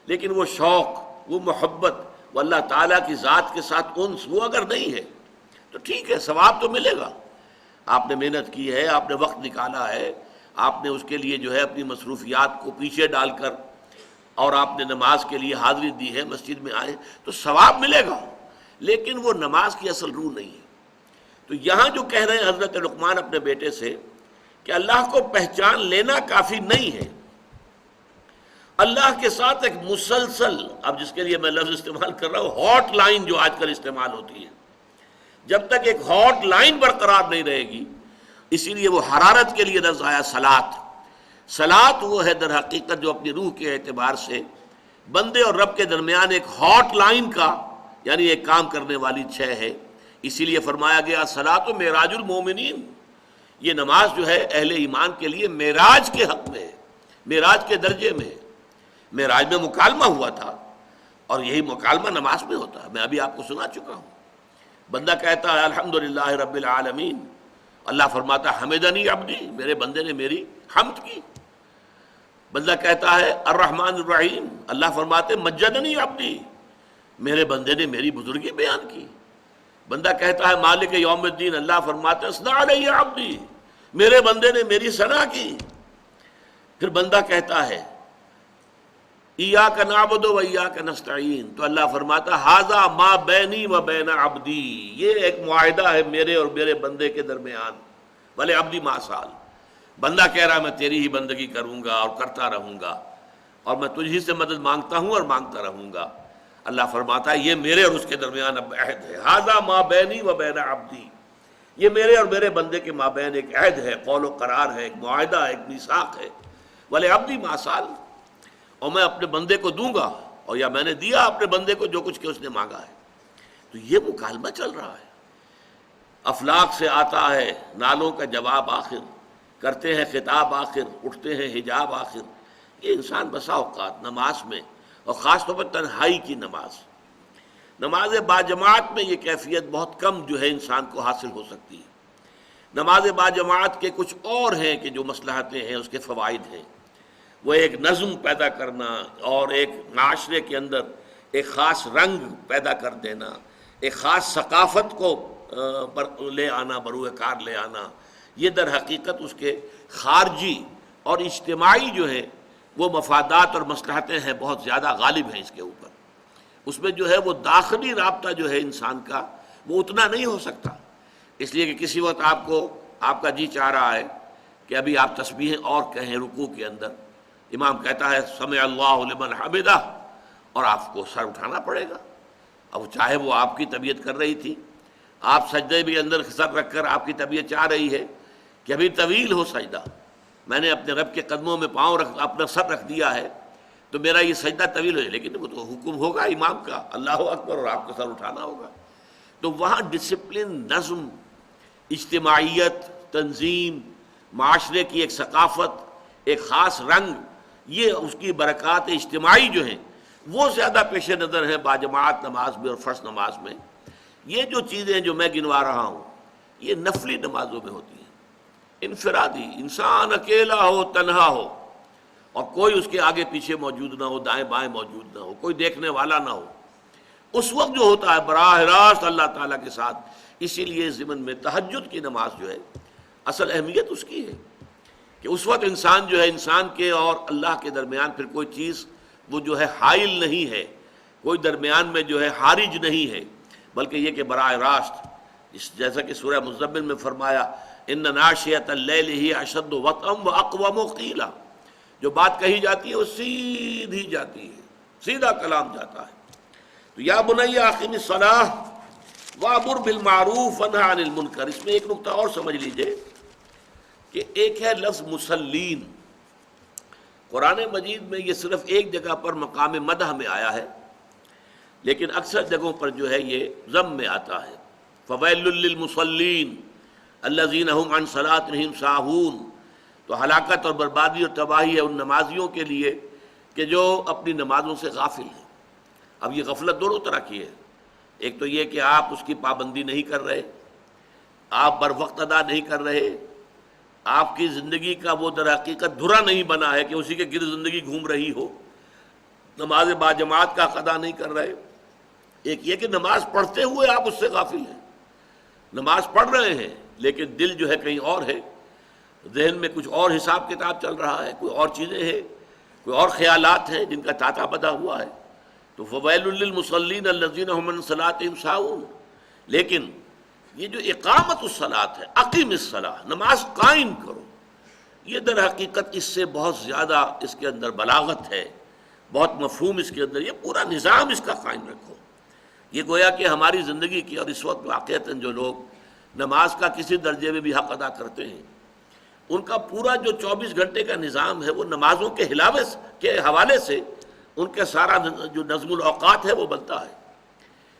لیکن وہ شوق، وہ محبت، وہ اللہ تعالیٰ کی ذات کے ساتھ انس، وہ اگر نہیں ہے تو ٹھیک ہے، ثواب تو ملے گا۔ آپ نے محنت کی ہے، آپ نے وقت نکالا ہے، آپ نے اس کے لیے جو ہے اپنی مصروفیات کو پیچھے ڈال کر اور آپ نے نماز کے لیے حاضری دی ہے، مسجد میں آئے تو ثواب ملے گا، لیکن وہ نماز کی اصل روح نہیں ہے۔ تو یہاں جو کہہ رہے ہیں حضرت لقمان اپنے بیٹے سے کہ اللہ کو پہچان لینا کافی نہیں ہے، اللہ کے ساتھ ایک مسلسل، اب جس کے لیے میں لفظ استعمال کر رہا ہوں ہاٹ لائن جو آج کل استعمال ہوتی ہے، جب تک ایک ہاٹ لائن برقرار نہیں رہے گی، اسی لیے وہ حرارت کے لیے لفظ آیا صلاۃ۔ صلاۃ وہ ہے در حقیقت جو اپنی روح کے اعتبار سے بندے اور رب کے درمیان ایک ہاٹ لائن کا یعنی ایک کام کرنے والی شے ہے۔ اسی لیے فرمایا گیا صلاۃ و معراج المومنین، یہ نماز جو ہے اہل ایمان کے لیے معراج کے حق میں ہے، معراج کے درجے میں ہے۔ معراج میں مکالمہ ہوا تھا اور یہی مکالمہ نماز میں ہوتا ہے، میں ابھی آپ کو سنا چکا ہوں۔ بندہ کہتا ہے الحمدللہ رب العالمین، اللہ فرماتا ہے حمدنی عبدی، میرے بندے نے میری حمد کی۔ بندہ کہتا ہے الرحمن الرحیم، اللہ فرماتے مجدنی عبدی، میرے بندے نے میری بزرگی بیان کی۔ بندہ کہتا ہے مالک یوم الدین، اللہ فرماتے اثنا علی عبدی، میرے بندے نے میری ثنا کی۔ پھر بندہ کہتا ہے ایاک نعبد و ایاک نستعین، تو اللہ فرماتا ھذا ما بینی و بین عبدی، یہ ایک معاہدہ ہے میرے اور میرے بندے کے درمیان، بھلے عبدی ما سال، بندہ کہہ رہا ہے میں تیری ہی بندگی کروں گا اور کرتا رہوں گا، اور میں تجھ ہی سے مدد مانگتا ہوں اور مانگتا رہوں گا۔ اللہ فرماتا ہے یہ میرے اور اس کے درمیان اب عہد ہے، ھذا ما بینی و بین عبدی، یہ میرے اور میرے بندے کے مابین ایک عہد ہے، قول و قرار ہے، ایک معاہدہ ہے، ایک میثاق ہے، بھلے عبدی ما سال، اور میں اپنے بندے کو دوں گا، اور یا میں نے دیا اپنے بندے کو جو کچھ کہ اس نے مانگا ہے۔ تو یہ مکالمہ چل رہا ہے، افلاک سے آتا ہے نالوں کا جواب آخر، کرتے ہیں خطاب آخر، اٹھتے ہیں حجاب آخر۔ یہ انسان بسا اوقات نماز میں، اور خاص طور پر تنہائی کی نماز باجماعت میں یہ کیفیت بہت کم جو ہے انسان کو حاصل ہو سکتی ہے۔ نماز باجماعت کے کچھ اور ہیں کہ جو مصلحتیں ہیں، اس کے فوائد ہیں، وہ ایک نظم پیدا کرنا اور ایک معاشرے کے اندر ایک خاص رنگ پیدا کر دینا، ایک خاص ثقافت کو لے آنا، بروئے کار لے آنا، یہ در حقیقت اس کے خارجی اور اجتماعی جو ہے وہ مفادات اور مصلحتیں ہیں، بہت زیادہ غالب ہیں اس کے اوپر۔ اس میں جو ہے وہ داخلی رابطہ جو ہے انسان کا وہ اتنا نہیں ہو سکتا، اس لیے کہ کسی وقت آپ کا جی چاہ رہا ہے کہ ابھی آپ تسبیحیں اور کہیں رکوع کے اندر، امام کہتا ہے سمع اللہ لمن حمدہ، اور آپ کو سر اٹھانا پڑے گا، اب چاہے وہ آپ کی طبیعت کر رہی تھی، آپ سجدے بھی اندر سر رکھ کر آپ کی طبیعت چاہ رہی ہے کہ ابھی طویل ہو سجدہ، میں نے اپنے رب کے قدموں میں اپنا سر رکھ دیا ہے تو میرا یہ سجدہ طویل ہو جائے، لیکن وہ تو حکم ہوگا امام کا اللہ اکبر اور آپ کو سر اٹھانا ہوگا۔ تو وہاں ڈسپلن، نظم، اجتماعیت، تنظیم، معاشرے کی ایک ثقافت، ایک خاص رنگ، یہ اس کی برکات اجتماعی جو ہیں وہ زیادہ پیش نظر ہیں باجماعت نماز میں اور فرض نماز میں۔ یہ جو چیزیں جو میں گنوا رہا ہوں یہ نفلی نمازوں میں ہوتی ہیں، انفرادی، انسان اکیلا ہو، تنہا ہو اور کوئی اس کے آگے پیچھے موجود نہ ہو، دائیں بائیں موجود نہ ہو، کوئی دیکھنے والا نہ ہو، اس وقت جو ہوتا ہے براہ راست اللہ تعالیٰ کے ساتھ۔ اسی لیے ضمن میں تہجد کی نماز جو ہے اصل اہمیت اس کی ہے کہ اس وقت انسان جو ہے، انسان کے اور اللہ کے درمیان پھر کوئی چیز وہ جو ہے حائل نہیں ہے، کوئی درمیان میں جو ہے حارج نہیں ہے، بلکہ یہ کہ براہ راست جیسا کہ سورہ مزمل میں فرمایا ان ناشئۃ اللیل ہی اشد وطئا واقوم قیلا، جو بات کہی جاتی ہے وہ سیدھی جاتی ہے، سیدھا کلام جاتا ہے۔ تو یا بنی اقم الصلاۃ وامر بالمعروف وانہی عن المنکر، اس میں ایک نقطہ اور سمجھ لیجئے کہ ایک ہے لفظ مسلین، قرآن مجید میں یہ صرف ایک جگہ پر مقام مدح میں آیا ہے، لیکن اکثر جگہوں پر جو ہے یہ ذم میں آتا ہے۔ فویل للمصلین الذین هم عن صلاتهم ساہون، تو ہلاکت اور بربادی اور تباہی ہے ان نمازیوں کے لیے کہ جو اپنی نمازوں سے غافل ہیں۔ اب یہ غفلت دونوں طرح کی ہے، ایک تو یہ کہ آپ اس کی پابندی نہیں کر رہے، آپ بر وقت ادا نہیں کر رہے، آپ کی زندگی کا وہ در حقیقت دھرا نہیں بنا ہے کہ اسی کے گرد زندگی گھوم رہی ہو، نماز باجماعت کا ادا نہیں کر رہے۔ ایک یہ کہ نماز پڑھتے ہوئے آپ اس سے غافل ہیں، نماز پڑھ رہے ہیں لیکن دل جو ہے کہیں اور ہے، ذہن میں کچھ اور حساب کتاب چل رہا ہے، کوئی اور چیزیں ہیں، کوئی اور خیالات ہیں جن کا تاتا پتا ہوا ہے۔ تو فویل للمصلین الذین هم عن صلاتهم ساہون، لیکن یہ جو اقامت الصلاۃ ہے، اقیم الصلاۃ، نماز قائم کرو، یہ در حقیقت اس سے بہت زیادہ اس کے اندر بلاغت ہے، بہت مفہوم اس کے اندر، یہ پورا نظام اس کا قائم رکھو۔ یہ گویا کہ ہماری زندگی کی، اور اس وقت واقعتاً جو لوگ نماز کا کسی درجے میں بھی حق ادا کرتے ہیں، ان کا پورا جو 24 گھنٹے کا نظام ہے وہ نمازوں کے حوالے سے ان کا سارا جو نظم الاوقات ہے وہ بنتا ہے۔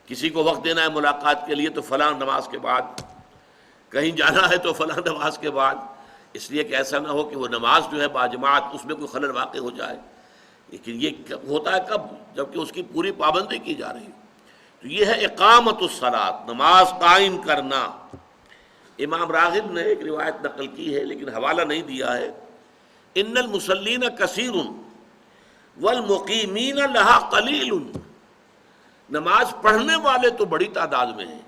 کسی کو وقت دینا ہے ملاقات کے لیے تو فلاں نماز کے بعد، کہیں جانا ہے تو فلاں نماز کے بعد، اس لیے کہ ایسا نہ ہو کہ وہ نماز جو ہے باجماعت اس میں کوئی خلل واقع ہو جائے۔ لیکن یہ ہوتا ہے کب؟ جبکہ اس کی پوری پابندی کی جا رہی ہے۔ تو یہ ہے اقامت الصلاۃ، نماز قائم کرنا۔ امام راغب نے ایک روایت نقل کی ہے لیکن حوالہ نہیں دیا ہے، ان المصلین کثیر والمقیمین لہا قلیل، نماز پڑھنے والے تو بڑی تعداد میں ہیں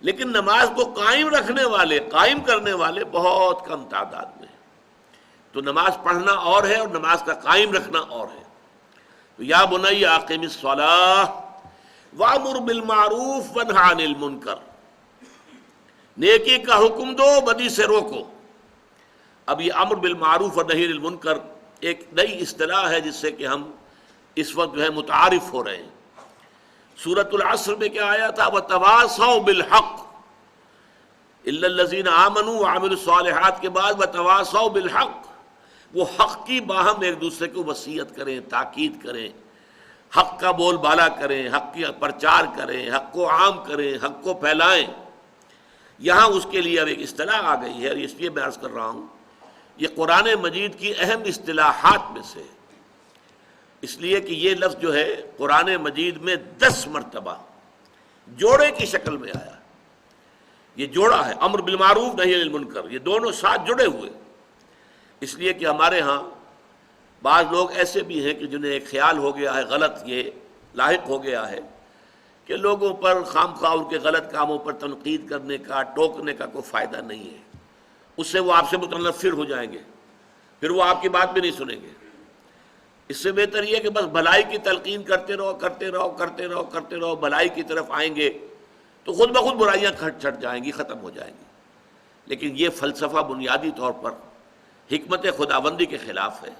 لیکن نماز کو قائم رکھنے والے، قائم کرنے والے بہت کم تعداد میں ہیں۔ تو نماز پڑھنا اور ہے اور نماز کا قائم رکھنا اور ہے۔ تو یا بنی اقم الصلاۃ وامر بالمعروف وانہی عن المنکر، نیکی کا حکم دو، بدی سے روکو۔ اب یہ امر بالمعروف اور نہی عن المنکر ایک نئی اصطلاح ہے جس سے کہ ہم اس وقت جو ہے متعارف ہو رہے ہیں۔ سورۃ العصر میں کیا آیا تھا؟ وَتَوَاصَوْا بِالْحَقِّ، إِلَّا الَّذِينَ آمَنُوا وَعَمِلُوا الصَّالِحَاتِ کے بعد وَتَوَاصَوْا بِالْحَقِّ، وہ حق کی باہم ایک دوسرے کو وصیت کریں، تاکید کریں، حق کا بول بالا کریں، حق کی پرچار کریں، حق کو عام کریں، حق کو پھیلائیں۔ یہاں اس کے لیے اب ایک اصطلاح آ گئی ہے، اور اس لیے میں عرض کر رہا ہوں یہ قرآن مجید کی اہم اصطلاحات میں سے، اس لیے کہ یہ لفظ جو ہے قرآن مجید میں 10 مرتبہ جوڑے کی شکل میں آیا۔ یہ جوڑا ہے، امر بالمعروف نہی عن المنکر، یہ دونوں ساتھ جڑے ہوئے۔ اس لیے کہ ہمارے ہاں بعض لوگ ایسے بھی ہیں کہ جنہیں ایک خیال ہو گیا ہے، غلط یہ لاحق ہو گیا ہے کہ لوگوں پر خام خواہ ان کے غلط کاموں پر تنقید کرنے کا، ٹوکنے کا کوئی فائدہ نہیں ہے، اس سے وہ آپ سے متنفر ہو جائیں گے، پھر وہ آپ کی بات بھی نہیں سنیں گے۔ اس سے بہتر یہ کہ بس بھلائی کی تلقین کرتے رہو، کرتے رہو، کرتے رہو، کرتے رہو، بھلائی کی طرف آئیں گے تو خود بخود برائیاں چھٹ جائیں گی، ختم ہو جائیں گی۔ لیکن یہ فلسفہ بنیادی طور پر حکمت خداوندی کے خلاف ہے۔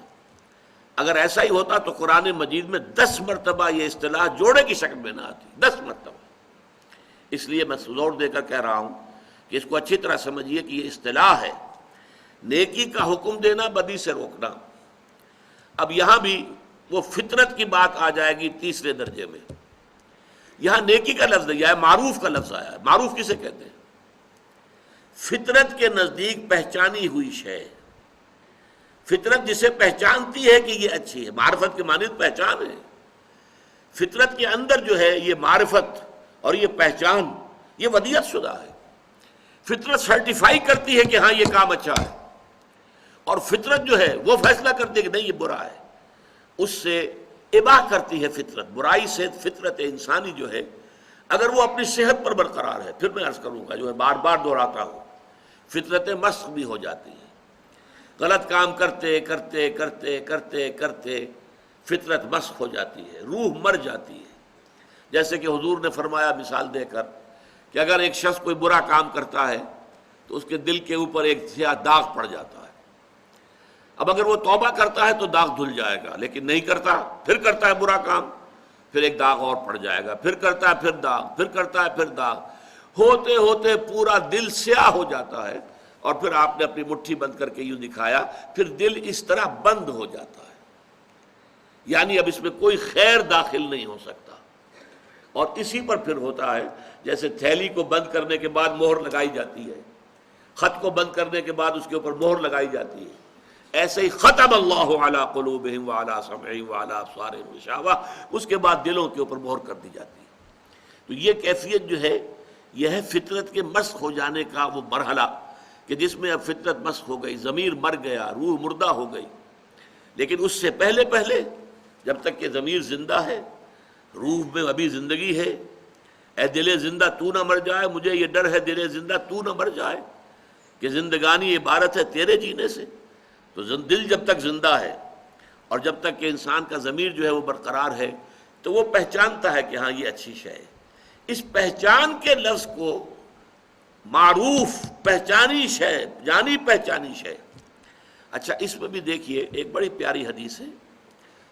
اگر ایسا ہی ہوتا تو قرآن مجید میں 10 مرتبہ یہ اصطلاح جوڑے کی شکل میں نہ آتی، 10 مرتبہ۔ اس لیے میں زور دے کر کہہ رہا ہوں کہ اس کو اچھی طرح سمجھیے کہ یہ اصطلاح ہے، نیکی کا حکم دینا، بدی سے روکنا۔ اب یہاں بھی وہ فطرت کی بات آ جائے گی تیسرے درجے میں۔ یہاں نیکی کا لفظ نہیں آیا، معروف کا لفظ آیا ہے۔ معروف کسے کہتے ہیں؟ فطرت کے نزدیک پہچانی ہوئی شے، فطرت جسے پہچانتی ہے کہ یہ اچھی ہے۔ معرفت کے معنی پہچان ہے، فطرت کے اندر جو ہے یہ معرفت اور یہ پہچان، یہ ودیعت شدہ ہے۔ فطرت سرٹیفائی کرتی ہے کہ ہاں یہ کام اچھا ہے، اور فطرت جو ہے وہ فیصلہ کرتی ہے کہ نہیں یہ برا ہے، اس سے اباح کرتی ہے فطرت۔ برائی سے فطرت انسانی جو ہے اگر وہ اپنی صحت پر برقرار ہے، پھر میں عرض کروں گا، جو میں بار بار دہراتا ہوں، فطرت مسخ بھی ہو جاتی ہے۔ غلط کام کرتے کرتے کرتے کرتے کرتے فطرت مسخ ہو جاتی ہے، روح مر جاتی ہے۔ جیسے کہ حضور نے فرمایا مثال دے کر کہ اگر ایک شخص کوئی برا کام کرتا ہے تو اس کے دل کے اوپر ایک سیاہ داغ پڑ جاتا ہے۔ اب اگر وہ توبہ کرتا ہے تو داغ دھل جائے گا، لیکن نہیں کرتا، پھر کرتا ہے برا کام، پھر ایک داغ اور پڑ جائے گا، پھر کرتا ہے پھر داغ، پھر کرتا ہے پھر داغ، ہوتے ہوتے پورا دل سیاہ ہو جاتا ہے۔ اور پھر آپ نے اپنی مٹھی بند کر کے یوں دکھایا، پھر دل اس طرح بند ہو جاتا ہے، یعنی اب اس میں کوئی خیر داخل نہیں ہو سکتا۔ اور اسی پر پھر ہوتا ہے جیسے تھیلی کو بند کرنے کے بعد مہر لگائی جاتی ہے، خط کو بند کرنے کے بعد اس کے اوپر مہر لگائی جاتی ہے، ایسے ہی ختم اللہ علی قلوبہم وعلی سمعہم وعلی ابصارہم غشاوہ، اس کے بعد دلوں کے اوپر مہر کر دی جاتی ہے۔ تو یہ کیفیت جو ہے یہ ہے فطرت کے مسخ ہو جانے کا وہ مرحلہ، کہ جس میں اب فطرت مسخ ہو گئی، ضمیر مر گیا، روح مردہ ہو گئی۔ لیکن اس سے پہلے پہلے جب تک کہ ضمیر زندہ ہے، روح میں ابھی زندگی ہے، اے دل زندہ تو نہ مر جائے، مجھے یہ ڈر ہے دل زندہ تو نہ مر جائے، کہ زندگانی عبارت ہے تیرے جینے سے۔ تو دل جب تک زندہ ہے اور جب تک کہ انسان کا ضمیر جو ہے وہ برقرار ہے، تو وہ پہچانتا ہے کہ ہاں یہ اچھی شے ہے۔ اس پہچان کے لفظ کو معروف، پہچانی شے، جانی پہچانی شے۔ اچھا، اس میں بھی دیکھیے ایک بڑی پیاری حدیث ہے۔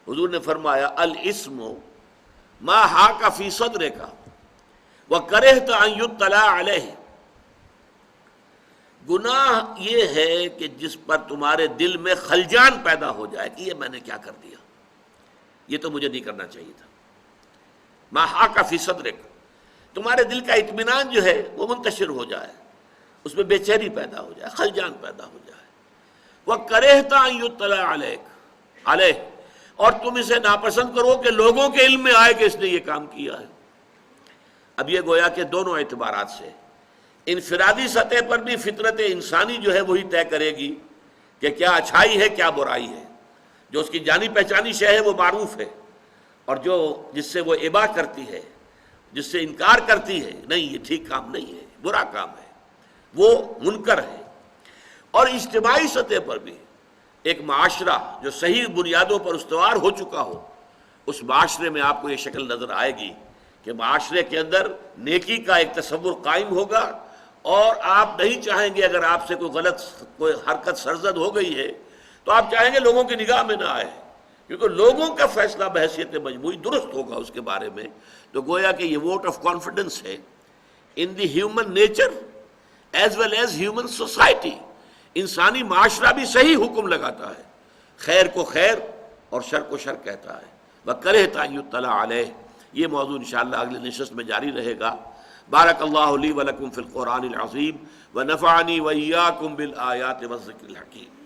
حضور نے فرمایا الاسم ما حاک فی صدرک وکرہت ان یطلع علیہ، گناہ یہ ہے کہ جس پر تمہارے دل میں خلجان پیدا ہو جائے کہ یہ میں نے کیا کر دیا، یہ تو مجھے نہیں کرنا چاہیے تھا۔ ما حاک فی صدرک، تمہارے دل کا اطمینان جو ہے وہ منتشر ہو جائے، اس میں بے چینی پیدا ہو جائے، خلجان پیدا ہو جائے۔ وَكَرِهْتَ أَن يُطَّلَعَ عَلَيْهِ، اور تم اسے ناپسند کرو کہ لوگوں کے علم میں آئے کہ اس نے یہ کام کیا ہے۔ اب یہ گویا کہ دونوں اعتبارات سے، انفرادی سطح پر بھی فطرت انسانی جو ہے وہی طے کرے گی کہ کیا اچھائی ہے کیا برائی ہے۔ جو اس کی جانی پہچانی شے ہے وہ معروف ہے، اور جو جس سے وہ اباح کرتی ہے، جس سے انکار کرتی ہے، نہیں یہ ٹھیک کام نہیں ہے، برا کام ہے، وہ منکر ہے۔ اور اجتماعی سطح پر بھی ایک معاشرہ جو صحیح بنیادوں پر استوار ہو چکا ہو، اس معاشرے میں آپ کو یہ شکل نظر آئے گی کہ معاشرے کے اندر نیکی کا ایک تصور قائم ہوگا، اور آپ نہیں چاہیں گے، اگر آپ سے کوئی غلط کوئی حرکت سرزد ہو گئی ہے تو آپ چاہیں گے لوگوں کی نگاہ میں نہ آئے، کیونکہ لوگوں کا فیصلہ بحیثیت مجموعی درست ہوگا اس کے بارے میں۔ تو گویا کہ یہ ووٹ آف کانفیڈنس ہے in the human nature as well as human society. انسانی معاشرہ بھی صحیح حکم لگاتا ہے، خیر کو خیر اور شر کو شر کہتا ہے۔ وَكَرِهْتَ أَن يُطَّلَعَ عَلَيْهِ، یہ موضوع انشاءاللہ اگلے نشست میں جاری رہے گا۔ بارک اللہ لی ولکم فی القرآن العظیم ونفعنی وإیاکم بالآیات والذکر الحکیم۔